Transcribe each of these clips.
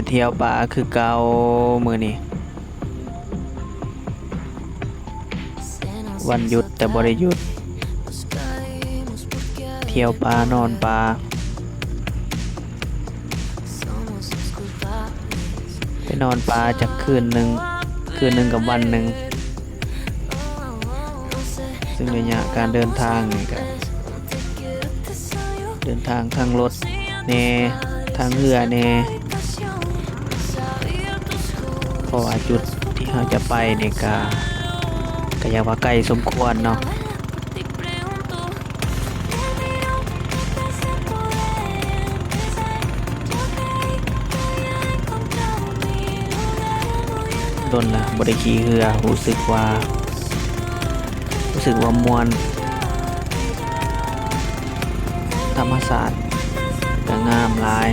เที่ยวป่าคือเก่ามื้อนี้วันหยุดแต่บ่ได้หยุดเที่ยวป่านอนป่าไปนอนป่าจากคืนหนึ่งกับวันหนึ่งซึ่งระยะการเดินทางนี่ก็เดินทางทางรถแน่ทางเรือแน่เพราะว่าจุดที่เราจะไปนี่ก็อยากว่าไกลสมควรเนาะโดนละบ่ได้ขี่เรือรู้สึกว่ามวนธรรมศาสตร์ก็งามหลาย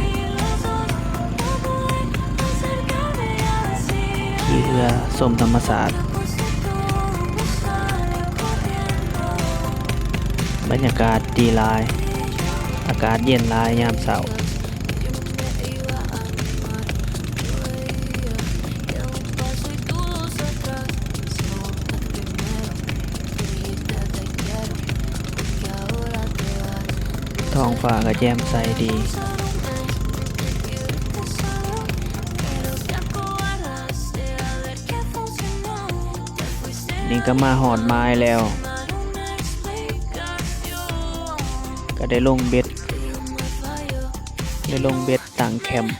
ขี่เรือชมธรรมศาสตร์บรรยากาศดีหลายอากาศเย็นหลายยามเช้าท้องฟ้าก็แจ่มใสดีนี่ก็มาหอดไม้แล้วก็ได้ลงเบ็ดตั้งแคมป์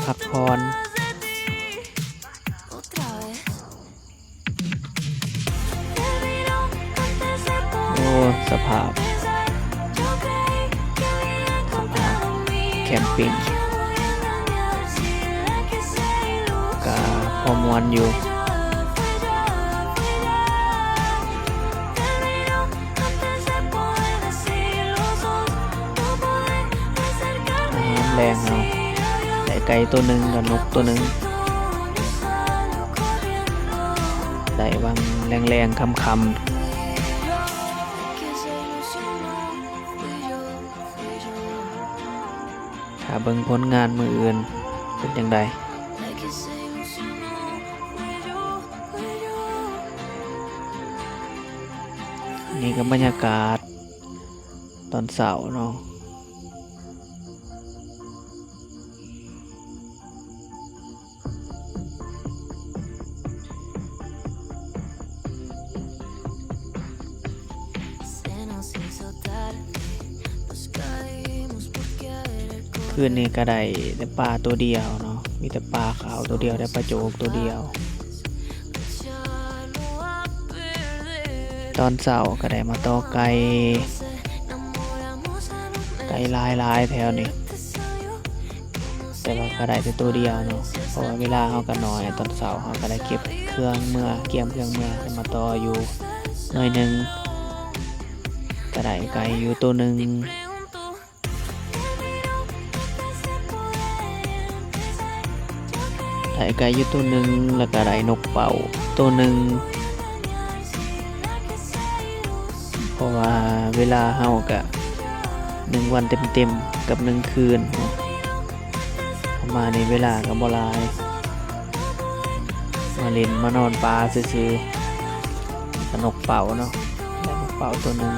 พักผ่อนโอ้สภาพแคมปิ้งก็พอมวนอยู่แรงเอาได้ไก่ตัวหนึ่งกับนกตัวหนึ่งได้บางแรงๆคำถ้าเบิ่งผลงานมืออื่นเป็นจังไดนี่ก็บรรยากาศตอนเช้าเนาะคืนนี้ก็ได้แต่ปลาตัวเดียวเนาะมีแต่ปลาขาวตัวเดียวได้ปลาโจกตัวเดียวตอนเช้าก็ได้มาต่อไก่หลายแถวนี้แต่ว่าก็ได้แต่ตัวเดียวเนาะเพราะว่าเวลาเฮาก็น้อยตอนเช้าเฮาก็ได้เก็บเครื่องเมื่อเกี่ยมเครื่องเมื่อมาต่ออยู่หน่อยนึงก็ได้ไก่อยู่ตัวนึงได้ไก่อยู่ตัวหนึ่งแล้วก็ได้นกเป่าตัวหนึ่งเพราะว่าเวลาเฮากะ1 วันเต็มๆกับ1 คืนประมาณนี้เวลาก็บ่หลายมาเล่นมานอนปลาซื่อๆกับนกเป่าเนาะได้นกเป่าตัวหนึ่ง